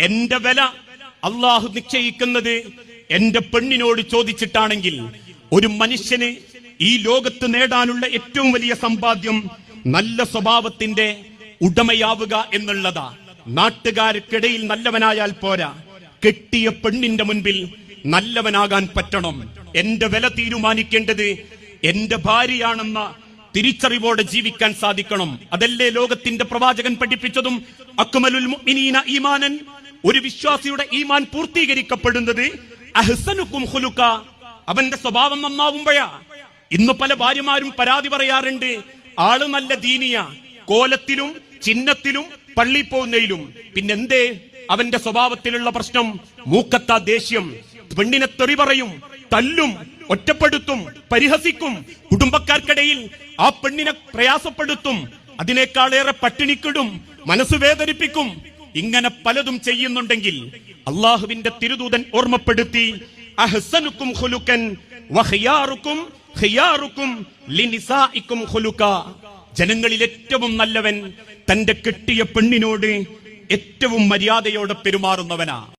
എന്റെ വില അള്ളാഹു നിശ്ചയിക്കുന്നത് എന്റെ പെണ്ണിനോട് ചോദിച്ചിട്ടാണെങ്കിൽ ഒരു മനുഷ്യന് ഈ ലോകത്ത് നേടാനുള്ള ഏറ്റവും വലിയ സമ്പാദ്യം നല്ല സ്വഭാവത്തിന്റെ ഉടമയാവുക എന്നുള്ളതാ. നാട്ടുകാർക്കിടയിൽ നല്ലവനായാൽ പോരാ, കെട്ടിയ പെണ്ണിന്റെ മുൻപിൽ നല്ലവനാകാൻ പറ്റണം. എന്റെ വില തീരുമാനിക്കേണ്ടത് എന്റെ ഭാര്യയാണെന്ന തിരിച്ചറിവോടെ ജീവിക്കാൻ സാധിക്കണം. അതല്ലേ ലോകത്തിന്റെ പ്രവാചകൻ പഠിപ്പിച്ചതും അക്മലുൽ മുഅ്മിനീന ഈമാനൻ, ഒരു വിശ്വാസിയുടെ ഈമാൻ പൂർത്തീകരിക്കപ്പെടുന്നത് അഹ്സനുക്കും ഖുലുഖ, അവന്റെ സ്വഭാവം നന്നാവുമ്പോഴാ. ഇന്ന് പല ഭാര്യമാരും പരാതി പറയാറുണ്ട്, ആള് നല്ല ദീനിയ, കോലത്തിലും ചിഹ്നത്തിലും പള്ളി പോകുന്നതിലും, പിന്നെന്തേ അവന്റെ സ്വഭാവത്തിലുള്ള പ്രശ്നം? മൂക്കത്താ ദേഷ്യം, പെണ്ണിനെ തെറി പറയും, തല്ലും, ഒറ്റപ്പെടുത്തും, പരിഹസിക്കും, കുടുംബക്കാർക്കിടയിൽ ആ പെണ്ണിനെ പ്രയാസപ്പെടുത്തും, അതിനേക്കാളേറെ പട്ടിണിക്കിടും, മനസ്സ് വേദനിപ്പിക്കും. ഇങ്ങനെ പലതും ചെയ്യുന്നുണ്ടെങ്കിൽ അള്ളാഹുവിന്റെ തിരുദൂതൻ ഓർമ്മപ്പെടുത്തി, അഹ്സനുക്കും ഖുലുഖൻ വഖിയാറുക്കും ഖിയാറുക്കും ലിനിസാഇക്കും ഖുലുഖ, ജനങ്ങളിൽ ഏറ്റവും നല്ലവൻ തന്റെ കെട്ടിയ പെണ്ണിനോട് ഏറ്റവും മര്യാദയോടെ പെരുമാറുന്നവനാ.